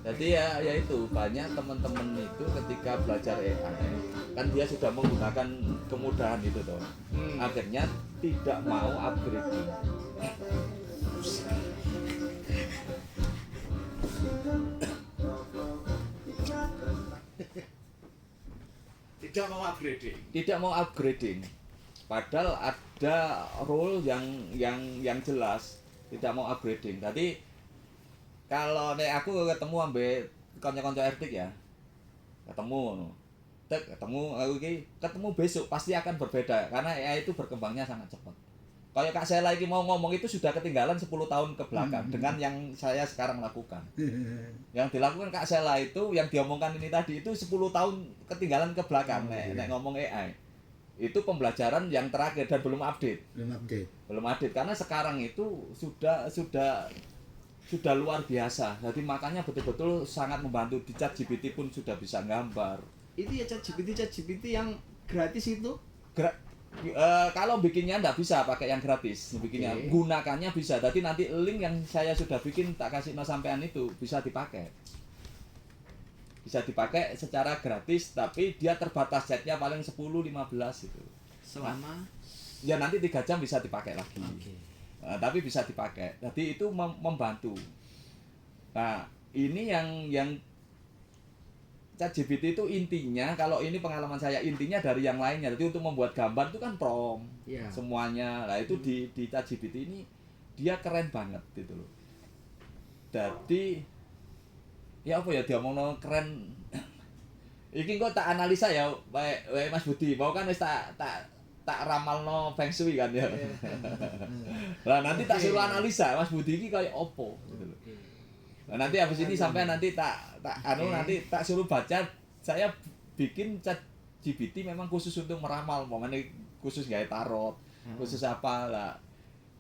Jadi ya itu banyak teman-teman itu ketika belajar AI kan dia sudah menggunakan kemudahan itu toh. Akhirnya tidak mau upgrading. Tidak mau upgrading. Tidak mau upgrading. Padahal ada rule yang jelas tidak mau upgrading. Tadi kalau nek aku ketemu ambek kanca-kanca RT ya. Ketemu aku ketemu besok pasti akan berbeda karena AI itu berkembangnya sangat cepat. Kayak Kak Sela ini mau ngomong itu sudah ketinggalan 10 tahun ke belakang dengan yang saya sekarang lakukan. Yang dilakukan Kak Sela itu yang diomongkan ini tadi itu 10 tahun ketinggalan ke belakang nek ngomong AI. Itu pembelajaran yang terakhir dan belum update. Belum update karena sekarang itu sudah luar biasa. Jadi makanya betul-betul sangat membantu. Di ChatGPT pun sudah bisa gambar. Itu ya ChatGPT yang gratis itu? Kalau bikinnya nggak bisa pakai yang gratis, bikinnya gunakannya bisa. Jadi nanti link yang saya sudah bikin tak kasih no sampean itu bisa dipakai. Bisa dipakai secara gratis, tapi dia terbatas chatnya paling 10-15 itu. Selama? Ya nanti 3 jam bisa dipakai lagi. Tapi bisa dipakai. Jadi itu membantu. Nah ini yang ChatGPT itu intinya, kalau ini pengalaman saya intinya dari yang lainnya. Jadi untuk membuat gambar itu kan prompt semuanya. Nah itu di ChatGPT ini dia keren banget gitu loh. Jadi ya apa ya dia ngomong keren. Iki kok tak analisa ya, baik Mas Budi. Mau kan wis tak ramalno feng shui kan ya. Nah nanti tak suruh analisa Mas Budi iki kayak opo gitu loh. Nah, nanti habis ini sampai nanti nanti tak suruh baca. Saya bikin ChatGPT memang khusus untuk meramal, momennya khusus gaya tarot, khusus apa lah.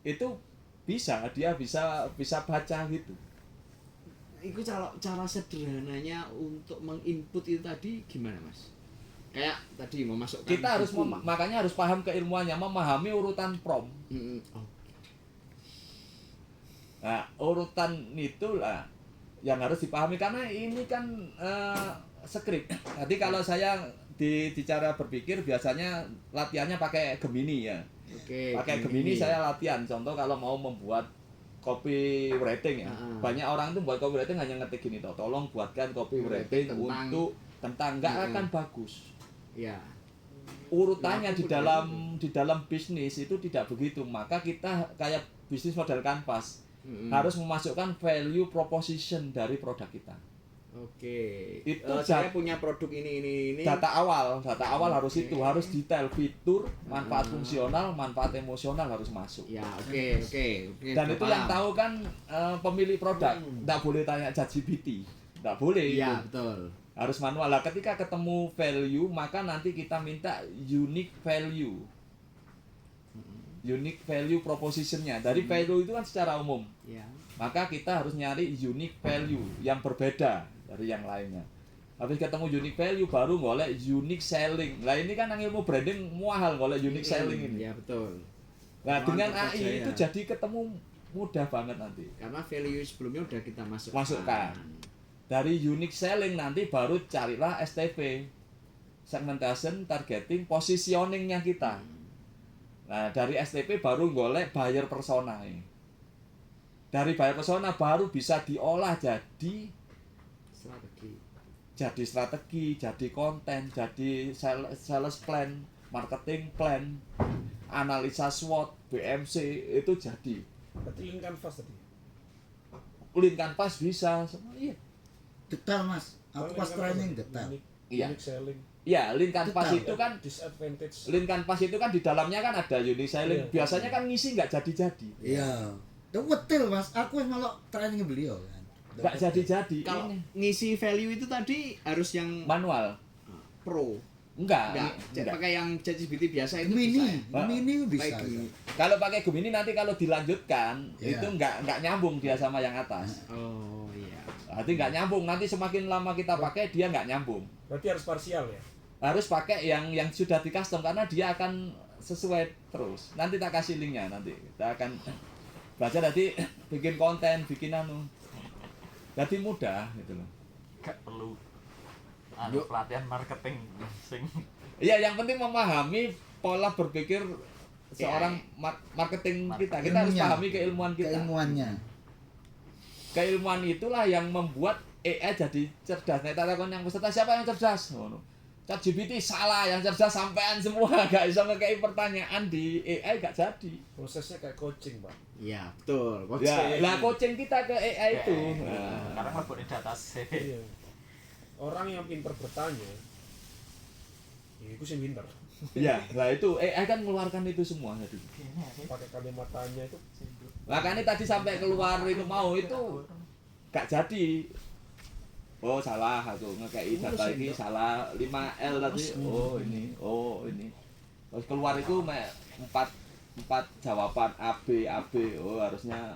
Itu dia bisa baca gitu. Itu cara sederhananya untuk menginput itu tadi gimana Mas? Kayak tadi memasukkan kita harus makanya harus paham keilmuannya, memahami urutan prompt. Nah, urutan itulah yang harus dipahami karena ini kan skrip. Jadi kalau saya di cara berpikir biasanya latihannya pakai Gemini ya. Pakai Gemini saya latihan. Contoh kalau mau membuat copywriting ya. Banyak orang tuh buat copywriting hanya ngetik gini toh. Tolong buatkan copywriting untuk tentang nggak akan bagus. Ya. Urutannya di dalam bisnis itu tidak begitu. Maka kita kayak bisnis model kanvas. Harus memasukkan value proposition dari produk kita. Itu saya punya produk ini. Data awal harus itu, harus detail, fitur, manfaat fungsional, manfaat emosional harus masuk. Ya, oke. Dan itu yang tahu kan pemilik produk. Nggak boleh tanya ChatGPT. Nggak boleh. Iya, betul. Harus manual. Lah ketika ketemu value, maka nanti kita minta unique value propositionnya. Dari value itu kan secara umum. Maka kita harus nyari unique value yang berbeda dari yang lainnya. Habis ketemu unique value baru golek unique selling. Lah ini kan ilmu branding mahal golek unique selling ini. Iya, betul. Nah, dengan AI itu jadi ketemu mudah banget nanti. Karena value sebelumnya udah kita masukkan. Dari unique selling nanti baru carilah STP. Segmentation, targeting, positioningnya kita. Nah, dari STP baru golek buyer persona ini. Dari buyer persona baru bisa diolah jadi strategi, jadi konten, jadi sales plan, marketing plan, analisa SWOT, BMC itu jadi. Berarti link canvas tadi. Link canvas bisa semua. Iya. Detail Mas. Aku pas training detail. Iya. Unique selling. Ya, link canvas itu kan disadvantage. Link canvas itu kan di dalamnya kan ada unique selling. Biasanya kan ngisi nggak jadi-jadi. Iya. Itu betul Mas. Aku malah training beliau kan. Nggak jadi-jadi. Kalau ngisi value itu tadi harus yang manual. Pro. Enggak. Pakai yang ChatGPT biasa itu Gemini bisa. Kalau pakai Gemini nanti kalau dilanjutkan itu nggak nyambung dia sama yang atas. Oh iya. Berarti nggak nyambung. Nanti semakin lama kita pakai dia nggak nyambung. Berarti harus parsial ya. Harus pakai yang sudah di custom karena dia akan sesuai terus. Nanti tak kasih linknya nanti. Kita akan baca nanti bikin konten, bikin anu. Jadi mudah gitu loh. perlu pelatihan marketing sing Iya, yang penting memahami pola berpikir seorang marketing kita. Kita harus pahami keilmuan kita. Keilmuan itulah yang membuat AI jadi cerdas. Nek tak takon yang peserta siapa yang cerdas? Ngono. ChatGPT salah, yang cerdas sampean semua gak bisa ngekei pertanyaan di AI gak jadi. Prosesnya kayak coaching, Pak. Iya, betul. Ya, lah coaching kita ke AI itu. sekarang mlebu data set. Iya. Orang yang pintar bertanya, ya itu sih pintar. Iya, lah itu AI kan mengeluarkan itu semua tadi. Pakai kalimat tanya itu. Makanya tadi sampai keluar itu mau itu gak jadi. Oh salah aku ngekei data ini salah 5L tadi. Oh ini. Terus keluar itu 4 jawaban A B. Oh harusnya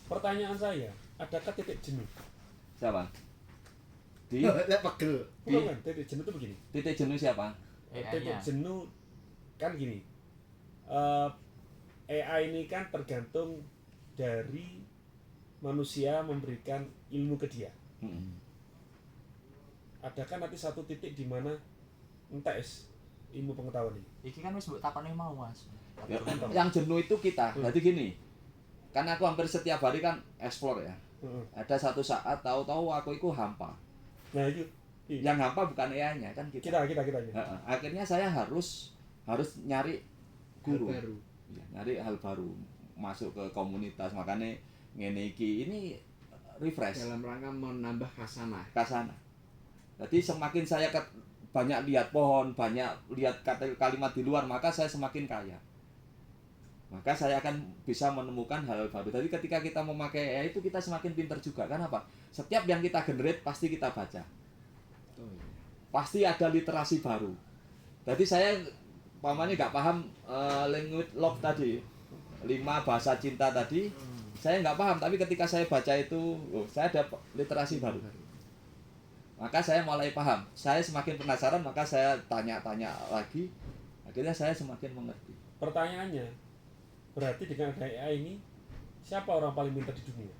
Pertanyaan saya, adakah titik jenuh? siapa? Di Pegel. Bukan, titik jenuh itu begini. titik jenuh siapa? Titik jenuh kan gini. AI ini kan tergantung dari manusia memberikan ilmu ke dia. Adakah nanti satu titik di mana entes ilmu pengetahuan ini? Iki kan wis mbok takoni mau, Mas. Yang jenuh itu kita. Jadi gini. Kan aku hampir setiap hari kan explore ya. Ada satu saat tahu-tahu aku itu hampa. Nah itu. Yang hampa bukan AI-nya kan kita. Kita. Akhirnya saya harus nyari guru. Hal baru. Ya, nyari hal baru, masuk ke komunitas. Makanya ngene iki ini refresh Dalam rangka menambah khasanah. kasana. Jadi semakin saya banyak lihat pohon, banyak lihat kalimat di luar, maka saya semakin kaya. Maka saya akan bisa menemukan hal baru. Jadi ketika kita memakai AI itu kita semakin pintar juga. Kan apa? Setiap yang kita generate pasti kita baca. Pasti ada literasi baru. Jadi saya pamannya nggak paham language love tadi, 5 bahasa cinta tadi, saya nggak paham. Tapi ketika saya baca itu, saya ada literasi baru. Maka saya mulai paham. Saya semakin penasaran, maka saya tanya-tanya lagi. Akhirnya saya semakin mengerti. Pertanyaannya, berarti dengan ada AI ini, siapa orang paling pintar di dunia?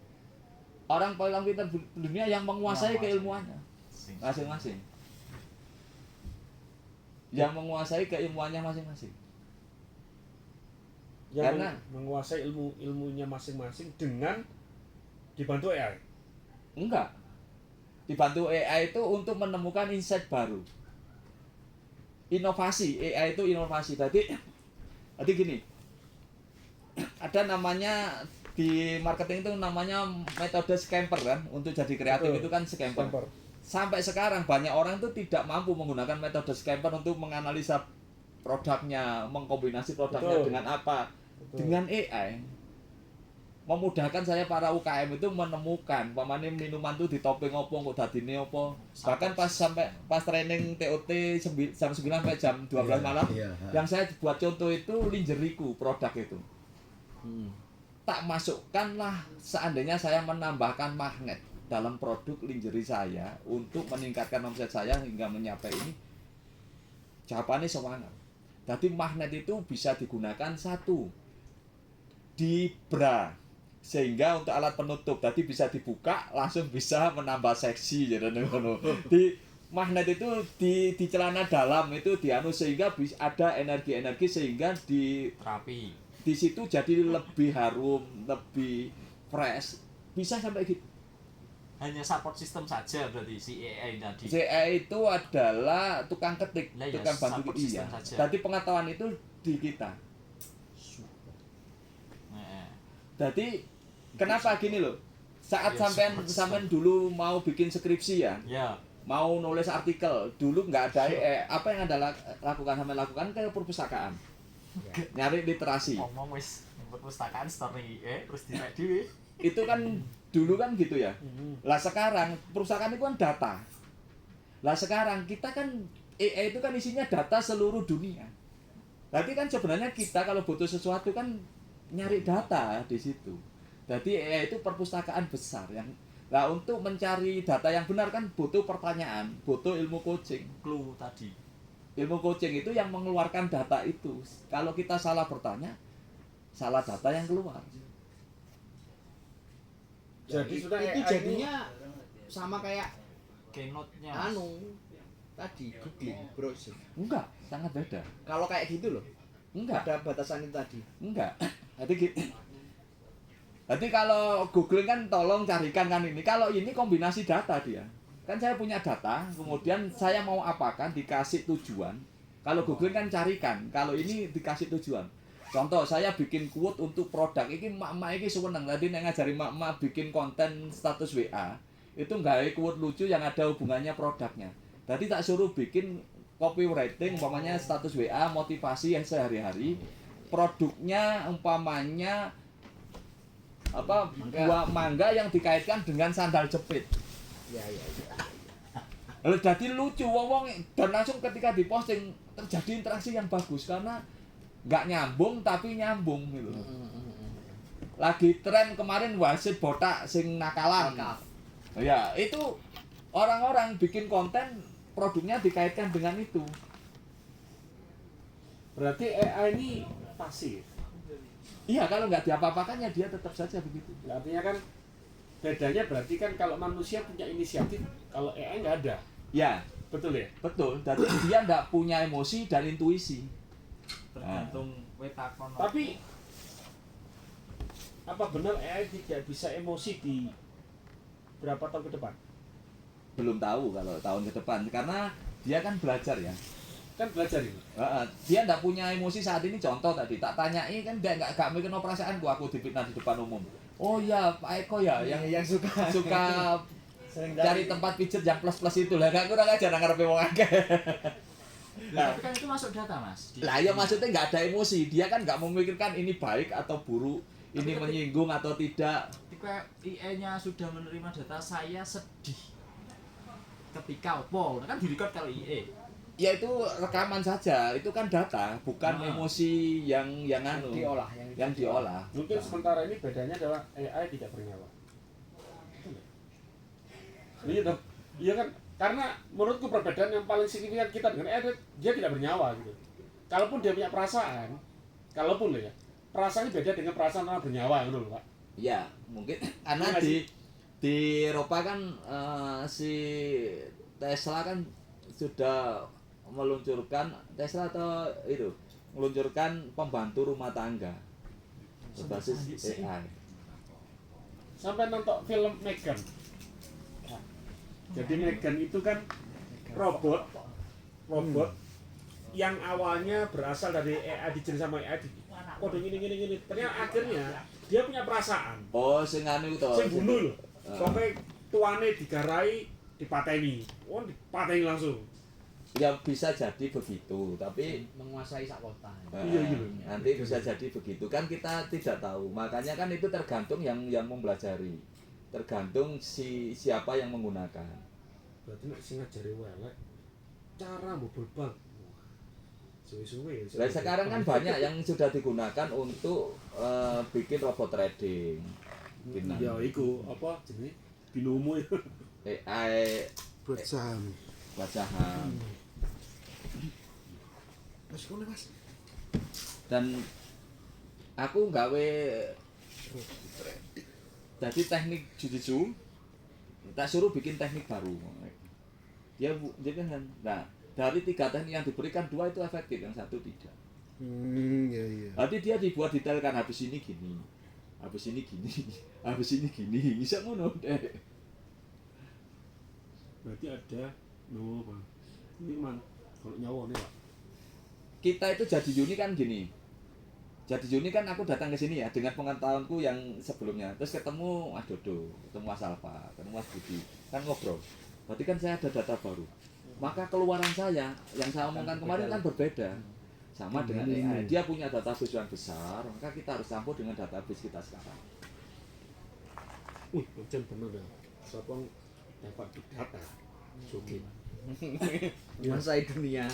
Orang paling pintar di dunia yang menguasai keilmuannya masing-masing. Yang menguasai keilmuannya masing-masing. Yang Karena menguasai ilmunya masing-masing dengan dibantu AI. enggak. Dibantu AI itu untuk menemukan insight baru. Inovasi, AI itu inovasi. Tadi gini. Ada namanya di marketing itu namanya metode scamper kan, untuk jadi kreatif. Betul. Itu kan scamper. Sampai sekarang banyak orang itu tidak mampu menggunakan metode scamper untuk menganalisa produknya, mengkombinasi produknya. Betul. Dengan apa? Betul. Dengan AI. Memudahkan saya para UKM itu menemukan pamane minuman itu di topping opo, kok dadine opo. Bahkan pas training TOT jam 9 sampai jam 12 malam, yang saya buat contoh itu lingerie-ku, produk itu. Tak masukkanlah seandainya saya menambahkan magnet dalam produk lingerie saya untuk meningkatkan omset saya hingga mencapai ini. Jawabannya semangat. Jadi magnet itu bisa digunakan satu di bra, sehingga untuk alat penutup tadi bisa dibuka langsung bisa menambah seksi jadi di magnet itu di celana dalam itu dianu sehingga bisa ada energi sehingga di terapi di situ jadi lebih harum, lebih fresh, bisa sampai gitu. Hanya support system saja berarti si AI tadi. Si AI itu adalah tukang ketik, lah, tukang ya, bantu iya. Jadi pengetahuan itu di kita. Jadi kenapa gini loh? Saat sampean dulu mau bikin skripsi ya. Mau nulis artikel, dulu nggak ada apa yang Anda lakukan ke perpustakaan. Nyari literasi. Ngomong wis perpustakaan story terus direk dhewe. Itu kan dulu kan gitu ya. Lah sekarang perpustakaan itu kan data. Lah sekarang kita kan AI itu kan isinya data seluruh dunia. Berarti kan sebenarnya kita kalau butuh sesuatu kan nyari data di situ. Jadi AI itu perpustakaan besar yang lah untuk mencari data yang benar kan butuh pertanyaan, butuh ilmu coaching. Clue tadi. Ilmu coaching itu yang mengeluarkan data itu. Kalau kita salah bertanya, salah data yang keluar. Jadi sudah itu jadinya sama kayak keynote-nya. Tadi googling browsing. Enggak, sangat beda. Kalau kayak gitu loh, Enggak. ada batasan itu tadi. Enggak. Jadi kalau googling kan tolong carikan kan ini. Kalau ini kombinasi data dia. Kan saya punya data, kemudian saya mau apakan dikasih tujuan. Kalau googling kan carikan, kalau ini dikasih tujuan. Contoh saya bikin quote untuk produk ini mak-mak ini seneng. Tadi nek ngajari mak-mak bikin konten status WA, itu nggak quote lucu yang ada hubungannya produknya. Tadi tak suruh bikin copywriting umpamanya status WA motivasi yang sehari-hari. Produknya umpamanya apa buah mangga yang dikaitkan dengan sandal jepit. Ya. Lalu jadi lucu wong dan langsung ketika diposting terjadi interaksi yang bagus karena nggak nyambung tapi nyambung gitu. Lagi tren kemarin wasit botak sing nakalan. Ya, itu orang-orang bikin konten produknya dikaitkan dengan itu. Berarti AI ini pasif. Iya, kalau nggak diapa-apakannya dia tetap saja begitu. Artinya kan bedanya berarti kan kalau manusia punya inisiatif, kalau AI nggak ada. Ya, Betul ya? betul. Jadi dia nggak punya emosi dan intuisi. Tergantung wetakon. Tapi apa benar AI tidak bisa emosi di berapa tahun ke depan? Belum tahu kalau tahun ke depan karena dia kan belajar ya. Kan belajar ini. Dia nggak punya emosi saat ini. Contoh tadi tak tanyai kan dia nggak mikir no perasaanku, aku difitnah di depan umum. Oh ya Pak Eko ya yang suka cari tempat pijet yang plus itu lah, gak kurang aja ngarepe wong akeh. Tapi kan itu masuk data, Mas. Lah ya maksudnya nggak ada emosi, dia kan nggak memikirkan ini baik atau buruk, ini menyinggung atau tidak. Ketika IE-nya sudah menerima data saya sedih. Ketika opo, kan direkod kalau IE. Ya itu rekaman saja, itu kan data, bukan emosi yang anu, yang diolah. Mungkin sementara ini bedanya adalah AI tidak bernyawa. Iya dong. Iya kan? Karena menurutku perbedaan yang paling signifikan kita dengan AI, dia tidak bernyawa gitu. Kalaupun dia punya perasaan, kalaupun ya, perasaannya beda dengan perasaan orang bernyawa gitu loh, Pak. Iya, mungkin karena di Eropa kan si Tesla kan sudah meluncurkan Tesla atau itu meluncurkan pembantu rumah tangga berbasis AI. Sampai nonton film Megan. Jadi Megan itu kan robot yang awalnya berasal dari AI, dijenis sama AI, kode gini. Ternyata akhirnya dia punya perasaan. Oh, sing anu to. Sing bunuh loh. Sampai tuane digarai, dipateni. Oh, dipateni langsung. Ya bisa jadi begitu, tapi menguasai sak kota. Iya. Nanti bisa jadi begitu kan kita tidak tahu. Makanya kan itu tergantung yang mempelajari. Tergantung siapa yang menggunakan. Berarti nek sing ngajari welek cara mbobol bank. Suwe-suwe. Nah, sekarang kan banyak yang sudah digunakan untuk bikin robot trading. Ya iku apa jenenge? Binomo itu. AI buat saham. buat saham. Mas kono Mas. Dan aku nggawe jadi teknik jujitsu, tak suruh bikin teknik baru. Dia kan, nah dari 3 teknik yang diberikan 2 itu efektif, yang 1 tidak. Iya. Nanti dia dibuat detail kan habis ini gini, habis ini gini, habis ini gini, bisa ngono deh. Berarti ada Bang. Ini man kalau nyawa nih, Pak. Kita itu jadi Juni kan gini. Jadi Juni kan aku datang ke sini ya dengan pengetahuanku yang sebelumnya. Terus ketemu Mas Dodo, ketemu Mas Alfa, ketemu Mas Budi, kan ngobrol. Berarti kan saya ada data baru. Maka keluaran saya yang saya omongkan kemarin kan berbeda. Sama dengan AI. Dia punya database yang besar, maka kita harus campur dengan database kita sekarang. Macam bener ya. Siapa dapat big data? Oke. Menguasai dunia.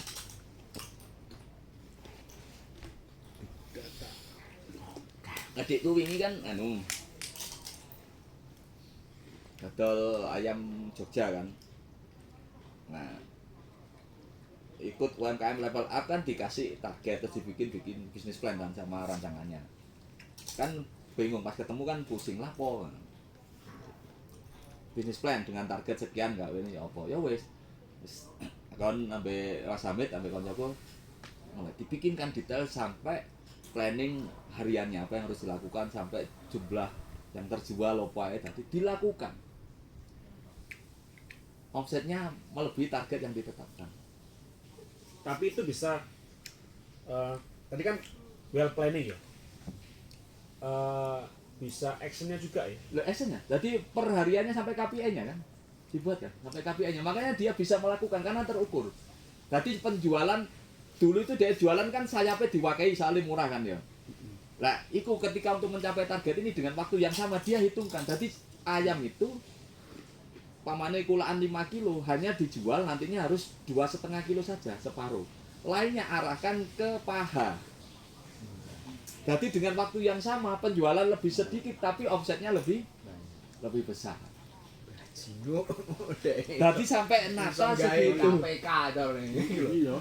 Adikku ini kan anu dodol ayam Jogja kan. Nah, ikut UMKM level up kan dikasih target terus dibikin bisnis plan kan sama rancangannya. Kan bingung pas ketemu kan pusing lah po. bisnis plan dengan target sekian gak ini ya apa ya wis kon ambek Mas Hamid ambek koncoku mulai dibikinkan detail sampai planning hariannya apa yang harus dilakukan sampai jumlah yang terjual apa ya tadi dilakukan. Omsetnya melebihi target yang ditetapkan. Tapi itu bisa tadi kan well planning ya. Bisa actionnya juga ya. Lah actionnya, jadi perhariannya sampai KPI-nya kan dibuat kan sampai KPI-nya. Makanya dia bisa melakukan karena terukur. Jadi penjualan dulu itu dia jualan kan sayapnya diwakai saling murah kan ya. Lah, itu ketika untuk mencapai target ini dengan waktu yang sama dia hitungkan. Jadi ayam itu pamane kulaan 5 kilo hanya dijual nantinya harus 2,5 kilo saja separuh. Lainnya arahkan ke paha. Jadi dengan waktu yang sama penjualan lebih sedikit tapi omsetnya lebih besar. Jadi sampai nata segitu. KPK dong ini. Iya.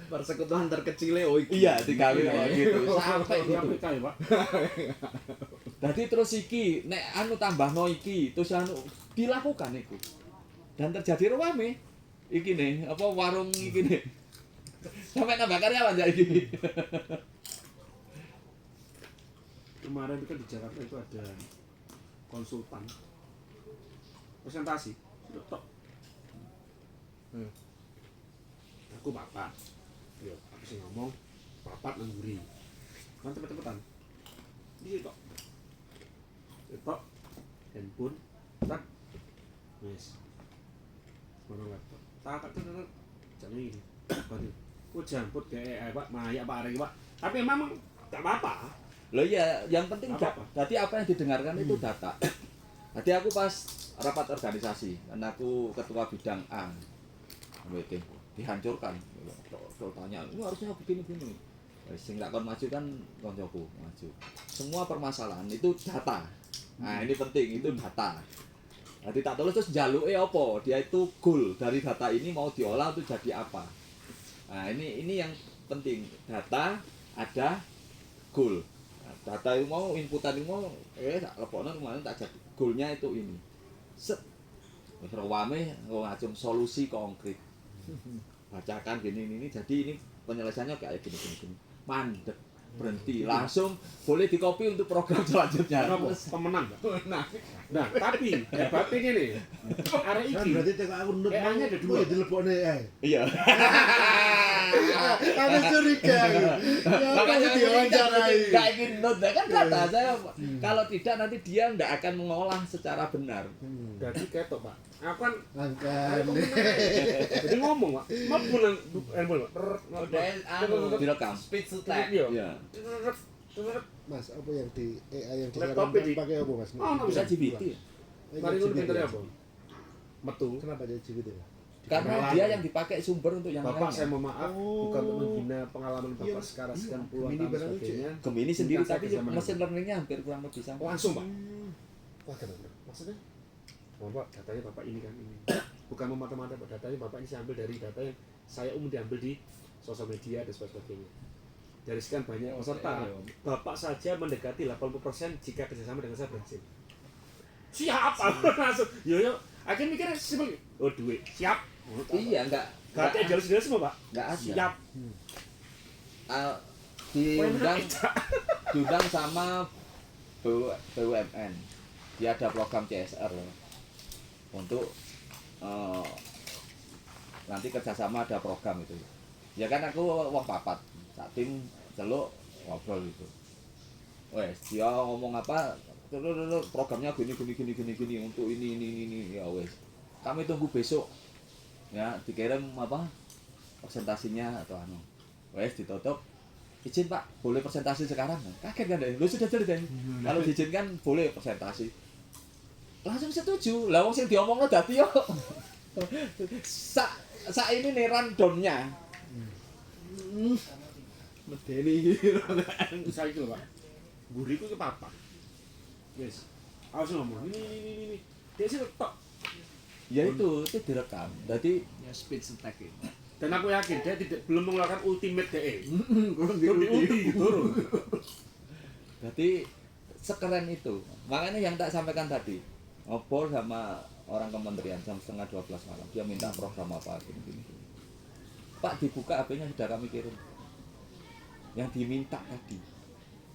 Persekutuan terkecilnya iki. Iya, digawe kayak gitu. Sampai gitu. KPK ya, Pak. Jadi terus iki nek anu tambahno iki terus anu dilakukan iku. Dan terjadi rame. Iki nih, apa warung iki nih. Sampai nambah karyawan ya iki. Kemarin itu kan di Jakarta itu ada konsultan presentasi tok. Aku papat. Yo, aku sih ngomong papat nang mburi. Kan cepet-cepetan. Iki tok. Tok handphone tak wis. Mana laptop. Tak jane ini. Bagi. Ku jemput kayak Pak Maya Pak Arek Pak. Tapi memang tak apa-apa. Loh iya, yang penting Apa-apa? berarti apa yang didengarkan itu data. Jadi aku pas rapat organisasi, karena aku ketua bidang A, WT, dihancurkan. Kalau tanya, ini harusnya begini-begini. Sing tak kon maju kan koncoku maju. Semua permasalahan itu data. Nah ini penting, itu data. Jadi tak tulis terus jaluke apa? Dia itu goal dari data ini mau diolah untuk jadi apa? Nah ini yang penting, data ada goal. Data itu mau inputan itu mau tak lepokno kemarin tak jadi goalnya itu ini set wis rame ngajung solusi konkret bacakan gini jadi ini penyelesaiannya kayak gini mandek berhenti langsung boleh di copy untuk program selanjutnya. Kenapa? Pemenang, Pak. Nah, tapi hebatnya gini. Arek Kan iki berarti cek aku nut EA-nya ada dua. dilebokne ae. Iya. Ada curiga. Ya Makanya aku diwawancarai. nggak ingin note kan kata saya kalau tidak nanti dia nggak akan mengolah secara benar. Jadi ketok, Pak. Aku kan Angkane. jadi ngomong, Pak. Mau bulan handphone, Pak. Udah anu Direkam. speed to type. Iya. Iya. Mas, apa yang di AI yang Laptop disarankan ini. pakai apa, Mas? Oh, nggak Bisa bisa. GPT. Mari ngono pintere apa? Metu. Kenapa jadi GPT? Karena Kenalan. dia yang dipakai sumber untuk yang Bapak saya lainnya. mohon maaf Oh. bukan untuk menghina pengalaman Iya, Bapak Mas. sekarang Iya. sekian puluhan Gemini tahun barang lucu. sebagainya. Gemini sendiri Bukan tapi saya ke zaman mesin learningnya hampir kurang lebih sama. Langsung, Pak. Wah, kenapa? Maksudnya? Oh, Pak, datanya Bapak ini kan ini. Bukan memata-mata, Pak. Datanya Bapak ini saya ambil dari data yang saya umum diambil di sosial media dan sebagainya. Dari sekian banyak peserta, Bapak saja mendekati 80% jika kerjasama dengan saya berhasil. Siap, aku langsung. Yo, akhirnya mikirnya simpel. Oh, duit. Siap. Iya, enggak Gak ada jalur semua, Pak. enggak ada. Siap. Diundang sama BUMN. Dia ada program CSR loh. Untuk nanti kerjasama ada program itu. Ya kan aku wong papat, sak tim celuk ngobrol gitu. Wes, dia ngomong apa? Programnya gini untuk ini ya wes. Kami tunggu besok. Ya, dikirim apa? Presentasinya atau anu. Wes ditutup. Izin Pak, boleh presentasi sekarang? Kaget kan deh. Lu sudah cerita. Kalau diizinkan boleh presentasi. Langsung setuju. Lah wong sing diomongno dadi yo. Sak ini nih rundown-nya. Medeni iki. Saya itu Pak. Buriku ke papa. Yes. Aku ngomong ini. Dia sih tok. Ya itu direkam. Jadi Ya speed to type itu. Dan aku yakin dia belum mengeluarkan ultimate DE. Kurang Turun di ulti, turun. jadi sekeren itu. Makanya yang tak sampaikan tadi. ngobrol sama orang kementerian jam 11:30 malam, dia minta program apa gini. Pak, dibuka HP-nya sudah kami kirim. Yang diminta tadi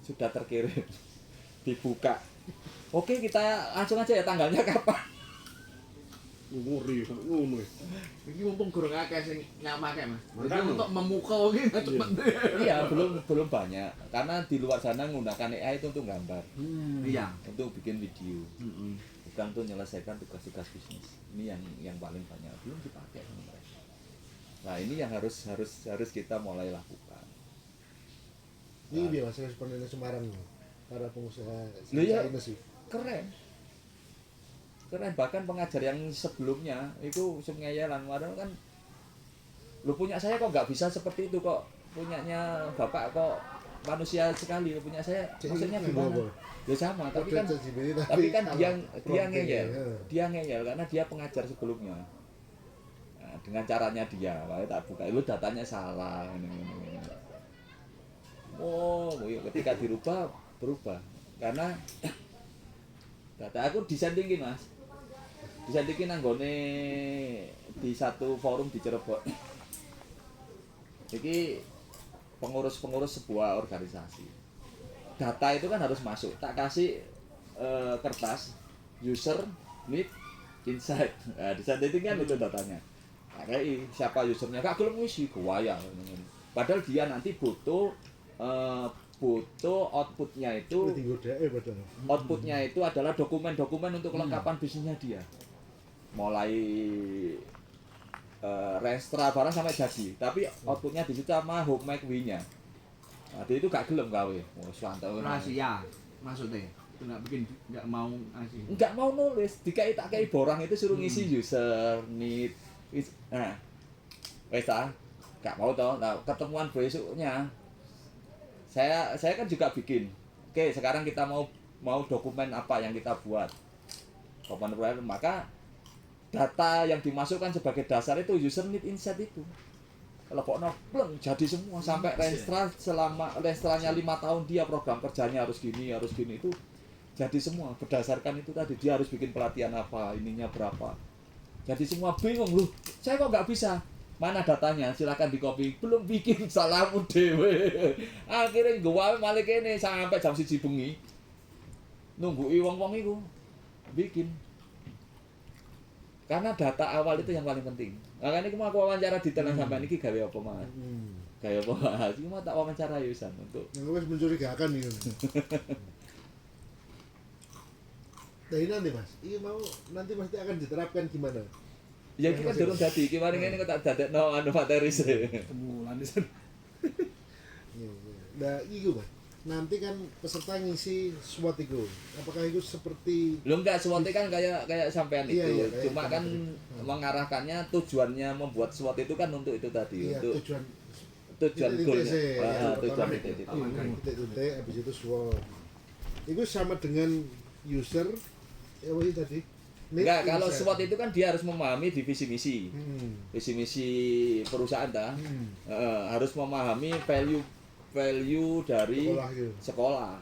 sudah terkirim. Dibuka. Oke, kita langsung aja ya, tanggalnya kapan? Nguri ngono. Iki mumpung gorong akeh sing nyamake, Mas. Jadi Makanya. untuk memukau iki cepet. Iya, belum banyak. Karena di luar sana menggunakan AI itu untuk gambar, Iya. untuk bikin video, Heeh. bukan untuk menyelesaikan tugas-tugas bisnis. Ini yang paling banyak belum dipakai sama mereka. Nah, ini yang harus kita mulai lakukan. Ini dia Mas responnya Semarang nih. Para pengusaha Loh, iya. China sih. Keren, bahkan pengajar yang sebelumnya itu sengayalan, padahal kan lu punya saya kok nggak bisa seperti itu, kok punyanya bapak kok manusia sekali, punya saya maksudnya gimana? Ya sama, tapi kan dia ngeyel karena dia pengajar sebelumnya. Nah, dengan caranya dia, kalau tak buka itu datanya salah. Oh, ketika dirubah berubah karena data aku disandingin Mas, disandingin nanggone di satu forum di Cirebon. Jadi pengurus sebuah organisasi, data itu kan harus masuk, tak kasih kertas user need insight, nah, disandingin kan itu datanya. Nah, kayak siapa usernya, gak gelem ngisi gawaya. Padahal dia nanti butuh outputnya itu, outputnya itu adalah dokumen-dokumen untuk kelengkapan bisnisnya dia, mulai restra barang sampai jadi, tapi outputnya di situ sama home make nya. Nah, dia itu gak gelem gawe, swantau Rahasia maksudnya itu nggak mau ngasih. Nggak mau nulis, dikai tak kai borang itu suruh ngisi user need, nah, wes gak mau toh. Nah, ketemuan besoknya saya kan juga bikin. Oke, sekarang kita mau dokumen apa yang kita buat. Dokumen, maka data yang dimasukkan sebagai dasar itu user need insight itu. Kalau kok pleng jadi semua sampai restra, selama restranya 5 tahun dia program kerjanya harus gini itu jadi semua berdasarkan itu tadi. Dia harus bikin pelatihan apa, ininya berapa. Jadi semua bingung, loh, saya kok nggak bisa. Mana datanya? Silakan di copy. Belum bikin, salamu dewe. Akhirnya gua malah kene sampai jam 1 bengi. Nunggui wong-wong iku bikin. Karena data awal itu yang paling penting. Makanya aku wawancara di tenan sampean iki gawe apa, Mas? Gawe apa, Mas? Iki mau tak wawancara Yusan untuk. Yang wis mencurigakan nih. Dari nanti Mas, ini mau nanti pasti akan diterapkan gimana? Ya kita durung dadi, iki mari ngene kok tak dadekno anu materi sih. Temulan di sana. Nah, itu Mas. Nanti kan peserta ngisi SWOT itu. Apakah itu seperti Lu enggak SWOT kan kayak sampean itu. Iya, Cuma kan mengarahkannya tujuannya membuat SWOT itu kan untuk itu tadi, iya, untuk tujuan goalnya. Tujuan titik itu. titik habis itu SWOT. Itu sama dengan user ya itu tadi. Enggak, kalau SWOT itu kan dia harus memahami divisi misi. Visi misi perusahaan harus memahami value dari sekolah.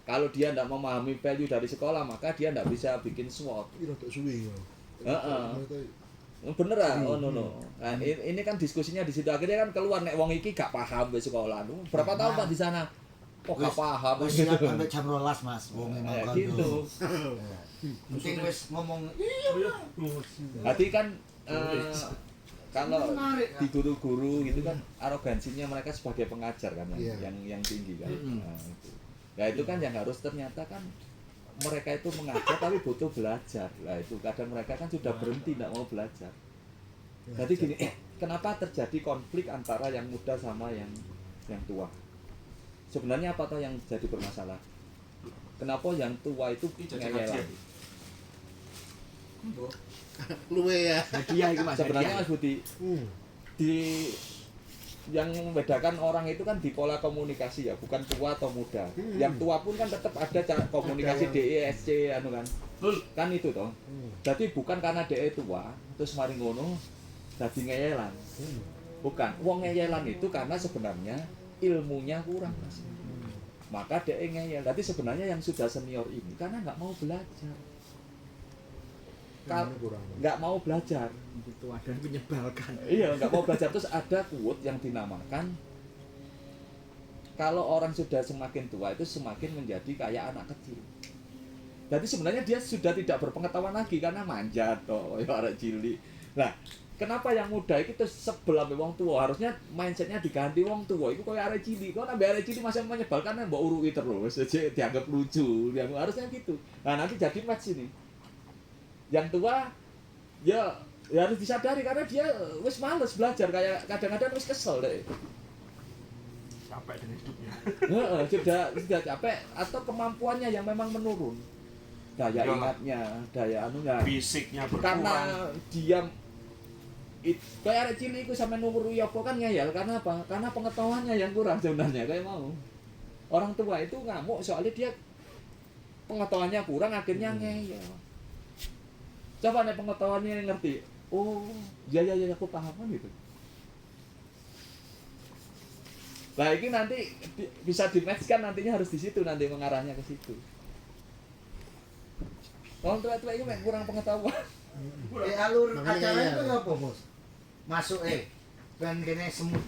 Kalau dia tidak memahami value dari sekolah, maka dia tidak bisa bikin SWOT. Itu rada suwi. Bener ah, no. Nah, ini kan diskusinya di situ, akhirnya kan keluar nek wong iki gak paham wis sekolah. Berapa tahun Pak di sana? Kok gak paham? Wis siap sampai jam 12 Mas, wong Ya, memang gitu. Penting wis ngomong iya. Berarti kan kalau di guru-guru gitu kan arogansinya mereka sebagai pengajar kan yang tinggi kan. Nah, itu. Ya itu kan yang harus ternyata kan mereka itu mengajar tapi butuh belajar. Lah itu kadang mereka kan sudah berhenti tidak mau belajar. Jadi gini, kenapa terjadi konflik antara yang muda sama yang tua? Sebenarnya apa toh yang jadi bermasalah? Kenapa yang tua itu ngeyelan? Luwe ya. Hadiah itu Mas. Sebenarnya Mas Budi, di yang membedakan orang itu kan di pola komunikasi ya, bukan tua atau muda. Yang tua pun kan tetap ada cara komunikasi DESC anu kan. Kan itu toh. Jadi bukan karena DE tua terus mari ngono dadi ngeyelan. Bukan. Wong ngeyelan itu karena sebenarnya ilmunya kurang Mas. Maka DE ngeyel. Jadi sebenarnya yang sudah senior ini karena nggak mau belajar. kurang. nggak mau belajar. Itu ada menyebalkan. Iya, nggak mau belajar. Terus ada quote yang dinamakan, kalau orang sudah semakin tua itu semakin menjadi kayak anak kecil. Jadi sebenarnya dia sudah tidak berpengetahuan lagi karena manjat toh, ya arek cilik. Nah, kenapa yang muda itu sebel ambek wong tua? Harusnya mindsetnya diganti wong tua. Itu kayak arek cilik. Kok nambah arek cilik masih menyebalkan mbok urui terus, aja dianggap lucu. Harusnya gitu. Nah, nanti jadi match ini. Yang tua ya harus disadari karena dia wis males belajar, kayak kadang-kadang wis kesel deh. Capek dengan hidupnya. Heeh, sudah capek atau kemampuannya yang memang menurun. Daya Ya. ingatnya, daya anunya. Fisiknya Karena berkurang. dia kayak arek cilik iku sampe nuwur ya apa kan ngeyel karena apa? Karena pengetahuannya yang kurang sebenarnya kayak mau. Orang tua itu ngamuk soalnya dia pengetahuannya kurang akhirnya ngeyel. Coba nih pengetahuannya yang ngerti. Oh, ya aku paham kan gitu. Nah, ini nanti bisa di-match kan nantinya harus di situ nanti mengarahnya ke situ. Orang tua-tua ini kurang pengetahuan. Alur Makanya acara ya. itu apa, Bos? Masuk kan kene semut